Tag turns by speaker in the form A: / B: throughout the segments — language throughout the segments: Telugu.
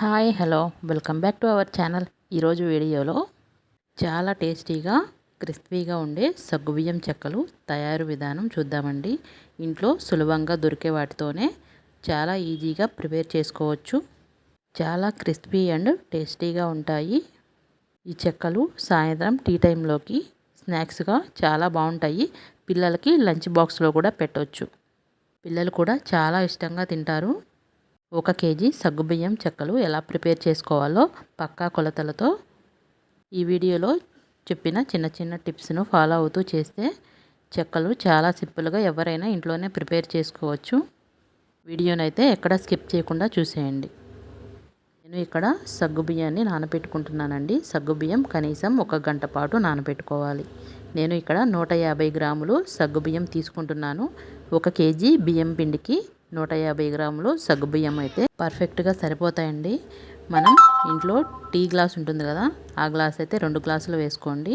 A: Hi hello welcome back to our channel. ఈరోజు వీడియోలో చాలా టేస్టీగా క్రిస్పీగా ఉండే సగ్గుబియ్యం చెక్కలు తయారు విధానం చూద్దామండి. ఇంట్లో సులభంగా దొరికే వాటితోనే చాలా ఈజీగా ప్రిపేర్ చేసుకోవచ్చు. చాలా క్రిస్పీ అండ్ టేస్టీగా ఉంటాయి. ఈ చెక్కలు సాయంత్రం టీ టైంలోకి స్నాక్స్గా చాలా బాగుంటాయి. పిల్లలకి లంచ్ బాక్స్లో కూడా పెట్టవచ్చు. పిల్లలు కూడా చాలా ఇష్టంగా తింటారు. 1 కేజీ సగ్గుబియ్యం చెక్కలు ఎలా ప్రిపేర్ చేసుకోవాలో పక్కా కొలతలతో ఈ వీడియోలో చెప్పిన చిన్న చిన్న టిప్స్ను ఫాలో అవుతూ చేస్తే చెక్కలు చాలా సింపుల్గా ఎవరైనా ఇంట్లోనే ప్రిపేర్ చేసుకోవచ్చు. వీడియోనైతే ఎక్కడ స్కిప్ చేయకుండా చూసేయండి. నేను ఇక్కడ సగ్గుబియ్యాన్ని నానబెట్టుకుంటున్నానండి. సగ్గుబియ్యం కనీసం 1 గంట పాటు నానబెట్టుకోవాలి. నేను ఇక్కడ 150 గ్రాములు సగ్గుబియ్యం తీసుకుంటున్నాను. 1 కేజీ బియ్యం పిండికి 150 గ్రాములు సగ్గుబియ్యం అయితే పర్ఫెక్ట్గా సరిపోతాయండి. మనం ఇంట్లో టీ గ్లాస్ ఉంటుంది కదా, ఆ గ్లాస్ అయితే 2 గ్లాసులు వేసుకోండి.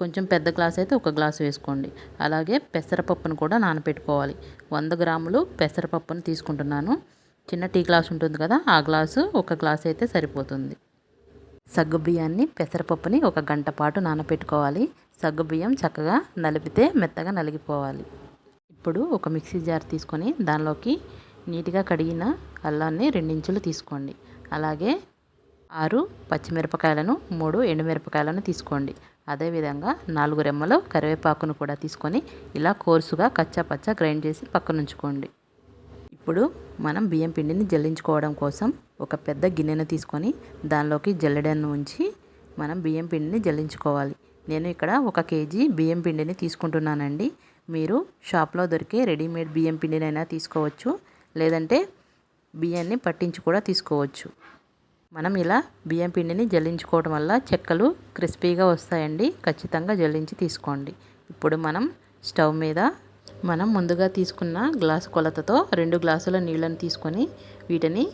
A: కొంచెం పెద్ద గ్లాస్ అయితే 1 గ్లాసు వేసుకోండి. అలాగే పెసరపప్పును కూడా నానబెట్టుకోవాలి. 100 గ్రాములు పెసరపప్పును తీసుకుంటున్నాను. చిన్న టీ గ్లాస్ ఉంటుంది కదా, ఆ గ్లాసు 1 గ్లాస్ అయితే సరిపోతుంది. సగ్గుబియ్యాన్ని పెసరపప్పుని 1 గంట పాటు నానబెట్టుకోవాలి. సగ్గుబియ్యం చక్కగా నలిపితే మెత్తగా నలిగిపోవాలి. ఇప్పుడు ఒక మిక్సీ జార్ తీసుకొని దానిలోకి నీట్గా కడిగిన అల్లాన్ని 2 ఇంచులు తీసుకోండి. అలాగే 6 పచ్చిమిరపకాయలను 3 ఎండుమిరపకాయలను తీసుకోండి. అదేవిధంగా 4 రెమ్మలు కరివేపాకును కూడా తీసుకొని ఇలా కోర్సుగా కచ్చా గ్రైండ్ చేసి పక్కనుంచుకోండి. ఇప్పుడు మనం బియ్యం పిండిని జల్లించుకోవడం కోసం ఒక పెద్ద గిన్నెను తీసుకొని దానిలోకి జల్లెడను ఉంచి మనం బియ్యం పిండిని జల్లించుకోవాలి. నేను ఇక్కడ 1 కేజీ బియ్యం పిండిని తీసుకుంటున్నానండి. మీరు షాప్లో దొరికే రెడీమేడ్ బియ్యం పిండినైనా తీసుకోవచ్చు, లేదంటే బియ్యాన్ని పట్టించి కూడా తీసుకోవచ్చు. మనం ఇలా బియ్యం పిండిని జల్లించుకోవడం వల్ల చెక్కలు క్రిస్పీగా వస్తాయండి. ఖచ్చితంగా జల్లించి తీసుకోండి. ఇప్పుడు మనం స్టవ్ మీద మనం ముందుగా తీసుకున్న గ్లాసు కొలతతో 2 గ్లాసుల నీళ్ళని తీసుకొని వీటిని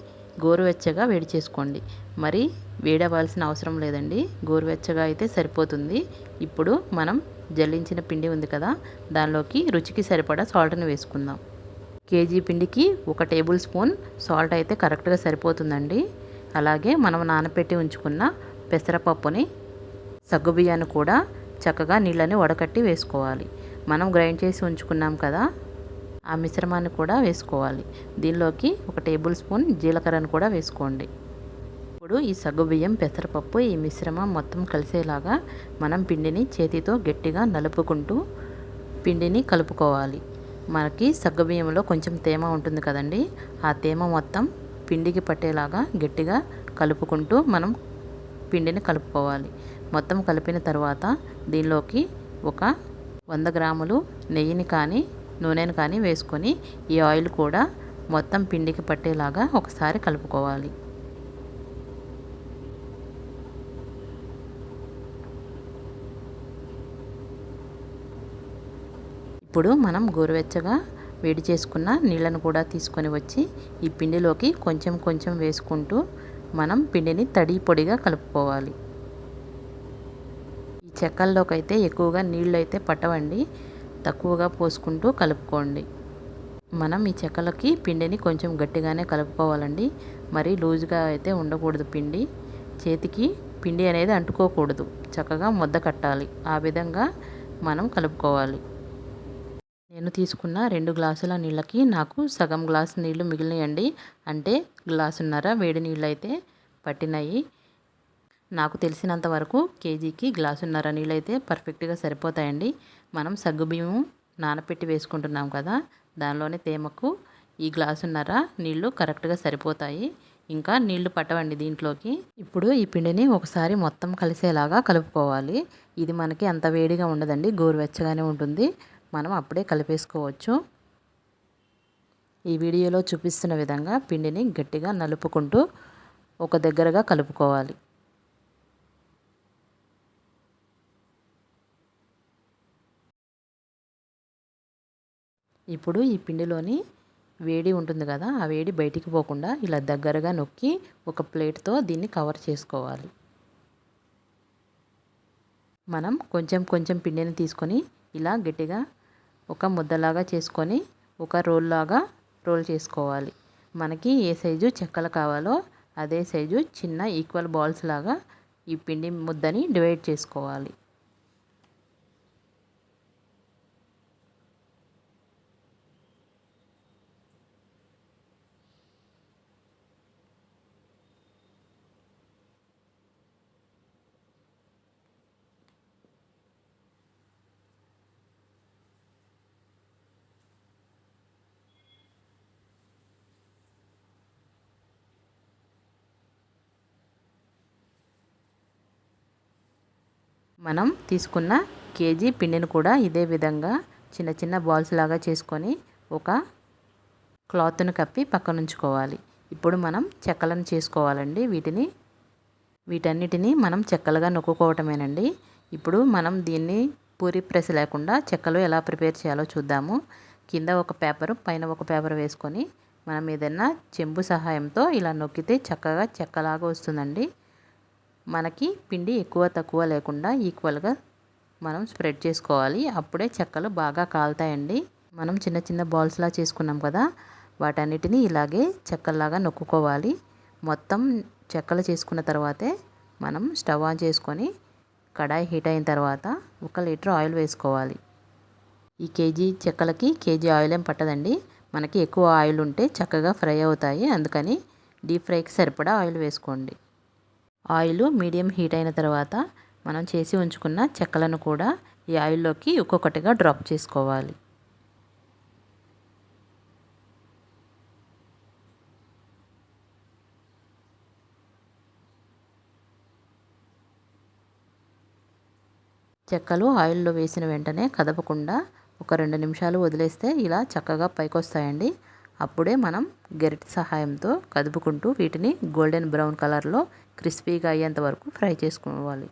A: గోరువెచ్చగా వేడి చేసుకోండి. మరి వేడవలసిన అవసరం లేదండి, గోరువెచ్చగా అయితే సరిపోతుంది. ఇప్పుడు మనం జల్లించిన పిండి ఉంది కదా, దానిలోకి రుచికి సరిపడా సాల్ట్ని వేసుకుందాం. కేజీ పిండికి 1 టేబుల్ స్పూన్ సాల్ట్ అయితే కరెక్ట్గా సరిపోతుందండి. అలాగే మనం నానబెట్టి ఉంచుకున్న పెసరపప్పుని సగ్గుబియ్యాన్ని కూడా చక్కగా నీళ్ళని వడకట్టి వేసుకోవాలి. మనం గ్రైండ్ చేసి ఉంచుకున్నాం కదా, ఆ మిశ్రమాన్ని కూడా వేసుకోవాలి. దీనిలోకి 1 టేబుల్ స్పూన్ జీలకర్రను కూడా వేసుకోండి. ఇప్పుడు ఈ సగ్గుబియ్యం పెసరపప్పు ఈ మిశ్రమం మొత్తం కలిసేలాగా మనం పిండిని చేతితో గట్టిగా నలుపుకుంటూ పిండిని కలుపుకోవాలి. మనకి సగ్గుబియ్యంలో కొంచెం తేమ ఉంటుంది కదండి, ఆ తేమ మొత్తం పిండికి పట్టేలాగా గట్టిగా కలుపుకుంటూ మనం పిండిని కలుపుకోవాలి. మొత్తం కలిపిన తర్వాత దీనిలోకి ఒక 100 గ్రాములు నెయ్యిని కానీ నూనెను కానీ వేసుకొని ఈ ఆయిల్ కూడా మొత్తం పిండికి పట్టేలాగా ఒకసారి కలుపుకోవాలి. ఇప్పుడు మనం గోరువెచ్చగా వేడి చేసుకున్న నీళ్ళను కూడా తీసుకొని వచ్చి ఈ పిండిలోకి కొంచెం వేసుకుంటూ మనం పిండిని తడి పొడిగా కలుపుకోవాలి. ఈ చెక్కల్లోకి అయితే ఎక్కువగా నీళ్ళు అయితే పట్టవండి, తక్కువగా పోసుకుంటూ కలుపుకోండి. మనం ఈ చెక్కలకి పిండిని కొంచెం గట్టిగానే కలుపుకోవాలండి. మరి లూజ్గా అయితే ఉండకూడదు. చేతికి పిండి అనేది అంటుకోకూడదు, చక్కగా ముద్ద కట్టాలి. ఆ విధంగా మనం కలుపుకోవాలి. నేను తీసుకున్న 2 గ్లాసుల నీళ్ళకి నాకు సగం గ్లాసు నీళ్ళు మిగిలినాయండి. అంటే గ్లాసున్నర వేడి నీళ్ళు అయితే పట్టినాయి. నాకు తెలిసినంత వరకు కేజీకి గ్లాసున్నర నీళ్ళు అయితే పర్ఫెక్ట్గా సరిపోతాయండి. మనం సగ్గుబియ్యం నానపెట్టి వేసుకుంటున్నాం కదా, దానిలోని తేమకు ఈ గ్లాసున్నర నీళ్ళు కరెక్ట్గా సరిపోతాయి. ఇంకా నీళ్లు పట్టవండి దీంట్లోకి. ఇప్పుడు ఈ పిండిని ఒకసారి మొత్తం కలిసేలాగా కలుపుకోవాలి. ఇది మనకి అంత వేడిగా ఉండదండి, గోరువెచ్చగానే ఉంటుంది. మనం అప్పుడే కలిపేసుకోవచ్చు. ఈ వీడియోలో చూపిస్తున్న విధంగా పిండిని గట్టిగా నలుపుకుంటూ ఒక దగ్గరగా కలుపుకోవాలి. ఇప్పుడు ఈ పిండిలోని వేడి ఉంటుంది కదా, ఆ వేడి బయటికి పోకుండా ఇలా దగ్గరగా నొక్కి ఒక ప్లేట్తో దీన్ని కవర్ చేసుకోవాలి. మనం కొంచెం పిండిని తీసుకొని ఇలా గట్టిగా ఒక ముద్దలాగా చేసుకొని ఒక రోల్ చేసుకోవాలి. మనకి ఏ సైజు చెక్కలు కావాలో అదే సైజు చిన్న ఈక్వల్ బాల్స్ లాగా ఈ పిండి ముద్దని డివైడ్ చేసుకోవాలి. మనం తీసుకున్న కేజీ పిండిని కూడా ఇదే విధంగా చిన్న చిన్న బాల్స్ లాగా చేసుకొని ఒక క్లాత్ను కప్పి పక్కన ఉంచుకోవాలి. ఇప్పుడు మనం చెక్కలను చేసుకోవాలండి. వీటన్నిటిని మనం చెక్కలుగా నొక్కుకోవటమేనండి. ఇప్పుడు మనం దీన్ని పూరి ప్రెస్ లేకుండా చెక్కలు ఎలా ప్రిపేర్ చేయాలో చూద్దాము. కింద ఒక పేపరు పైన ఒక పేపర్ వేసుకొని మనం ఏదైనా చెంబు సహాయంతో ఇలా నొక్కితే చక్కగా చెక్కలాగా వస్తుందండి. మనకి పిండి ఎక్కువ తక్కువ లేకుండా ఈక్వల్గా మనం స్ప్రెడ్ చేసుకోవాలి. అప్పుడే చెక్కలు బాగా కాలుతాయండి. మనం చిన్న చిన్న బాల్స్లా చేసుకున్నాం కదా, వాటన్నిటిని ఇలాగే చెక్కల్లాగా నొక్కుకోవాలి. మొత్తం చెక్కలు చేసుకున్న తర్వాతే మనం స్టవ్ ఆన్ చేసుకొని కడాయి హీట్ అయిన తర్వాత 1 లీటర్ ఆయిల్ వేసుకోవాలి. ఈ కేజీ చెక్కలకి కేజీ ఆయిల్ ఏం పట్టదండి. మనకి ఎక్కువ ఆయిల్ ఉంటే చక్కగా ఫ్రై అవుతాయి. అందుకని డీప్ ఫ్రైకి సరిపడా ఆయిల్ వేసుకోండి. ఆయిల్ మీడియం హీట్ అయిన తర్వాత మనం చేసి ఉంచుకున్న చెక్కలను కూడా ఈ ఆయిల్లోకి ఒక్కొక్కటిగా డ్రాప్ చేసుకోవాలి. చెక్కలు ఆయిల్లో వేసిన వెంటనే కదపకుండా ఒక 2 నిమిషాలు వదిలేస్తే ఇలా చక్కగా పైకి వస్తాయండి. అప్పుడే మనం గరిటె సహాయంతో కదుపుకుంటూ వీటిని గోల్డెన్ బ్రౌన్ కలర్లో క్రిస్పీగా అయ్యేంత వరకు ఫ్రై చేసుకోవాలి.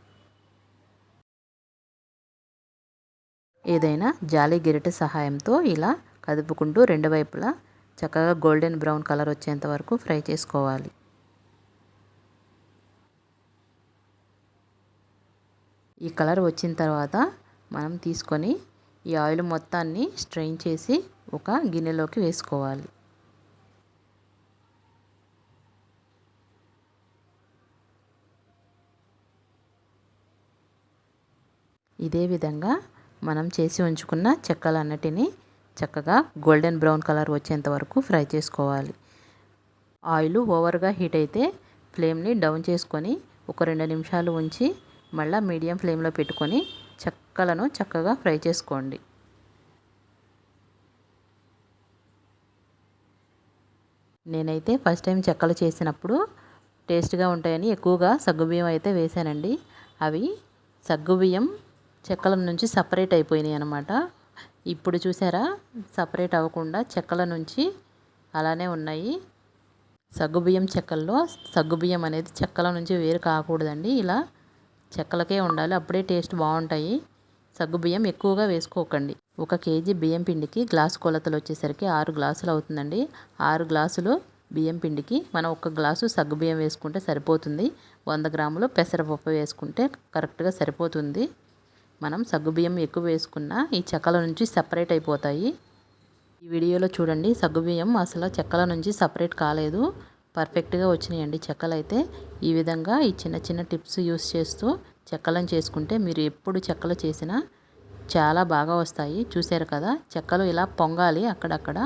A: ఏదైనా జాలి గరిటె సహాయంతో ఇలా కదుపుకుంటూ 2 వైపులా చక్కగా గోల్డెన్ బ్రౌన్ కలర్ వచ్చేంత వరకు ఫ్రై చేసుకోవాలి. ఈ కలర్ వచ్చిన తర్వాత మనం తీసుకొని ఈ ఆయిల్ మొత్తాన్ని స్ట్రెయిన్ చేసి ఒక గిన్నెలోకి వేసుకోవాలి. ఇదే విధంగా మనం చేసి ఉంచుకున్న చెక్కలన్నిటినీ చక్కగా గోల్డెన్ బ్రౌన్ కలర్ వచ్చేంత వరకు ఫ్రై చేసుకోవాలి. ఆయిల్ ఓవర్గా హీట్ అయితే ఫ్లేమ్ని డౌన్ చేసుకొని ఒక 2 నిమిషాలు ఉంచి మళ్ళీ మీడియం ఫ్లేమ్లో పెట్టుకొని చెక్కలను చక్కగా ఫ్రై చేసుకోండి. నేనైతే ఫస్ట్ టైం చెక్కలు చేసినప్పుడు టేస్ట్గా ఉంటాయని ఎక్కువగా సగ్గుబియ్యం అయితే వేసానండి. అవి సగ్గుబియ్యం చెక్కల నుంచి సపరేట్ అయిపోయినాయి అన్నమాట. ఇప్పుడు చూసారా, సపరేట్ అవ్వకుండా చెక్కల నుంచి అలానే ఉన్నాయి. సగ్గుబియ్యం చెక్కల్లో సగ్గుబియ్యం అనేది చెక్కల నుంచి వేరు కాకూడదండి. ఇలా చెక్కలకే ఉండాలి, అప్పుడే టేస్ట్ బాగుంటాయి. సగ్గుబియ్యం ఎక్కువగా వేసుకోకండి. 1 కేజీ బియ్యం పిండికి గ్లాసు కొలతలు వచ్చేసరికి 6 గ్లాసులు అవుతుందండి. 6 గ్లాసులు బియ్యం పిండికి మనం 1 గ్లాసు సగ్గుబియ్యం వేసుకుంటే సరిపోతుంది. 100 గ్రాములు పెసరపప్పు వేసుకుంటే కరెక్ట్గా సరిపోతుంది. మనం సగ్గుబియ్యం ఎక్కువ వేసుకున్నా ఈ చెక్కల నుంచి సపరేట్ అయిపోతాయి. ఈ వీడియోలో చూడండి, సగ్గుబియ్యం అసలు చెక్కల నుంచి సపరేట్ కాలేదు, పర్ఫెక్ట్గా వచ్చినాయండి చెక్కలు అయితే. ఈ విధంగా ఈ చిన్న చిన్న టిప్స్ యూస్ చేస్తూ చెక్కలను చేసుకుంటే మీరు ఎప్పుడు చెక్కలు చేసినా చాలా బాగా వస్తాయి. చూసారు కదా, చెక్కలు ఇలా పొంగాలి అక్కడక్కడ.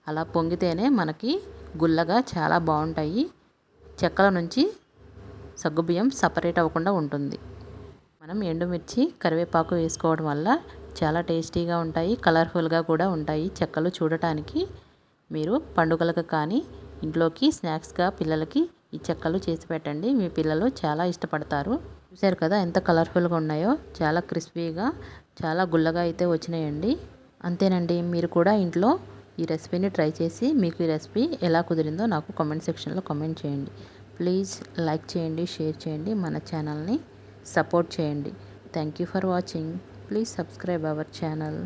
A: అలా పొంగితేనే మనకి గుల్లగా చాలా బాగుంటాయి. చెక్కల నుంచి సగ్గుబియ్యం సపరేట్ అవ్వకుండా ఉంటుంది. మనం ఎండుమిర్చి కరివేపాకు వేసుకోవడం వల్ల చాలా టేస్టీగా ఉంటాయి, కలర్ఫుల్గా కూడా ఉంటాయి చెక్కలు చూడటానికి. మీరు పండుగలకు కానీ ఇంట్లోకి స్నాక్స్గా పిల్లలకి ఈ చెక్కలు చేసి పెట్టండి, మీ పిల్లలు చాలా ఇష్టపడతారు. చూసారు కదా ఎంత కలర్ఫుల్గా ఉన్నాయో, చాలా క్రిస్పీగా చాలా గుల్లగా అయితే వచ్చినాయండి. అంతేనండి, మీరు కూడా ఇంట్లో ఈ రెసిపీని ట్రై చేసి మీకు ఈ రెసిపీ ఎలా కుదిరిందో నాకు కామెంట్ సెక్షన్లో కామెంట్ చేయండి. ప్లీజ్ లైక్ చేయండి, షేర్ చేయండి, మన ఛానల్ని సపోర్ట్ చేయండి. Thank you for watching. Please subscribe our channel.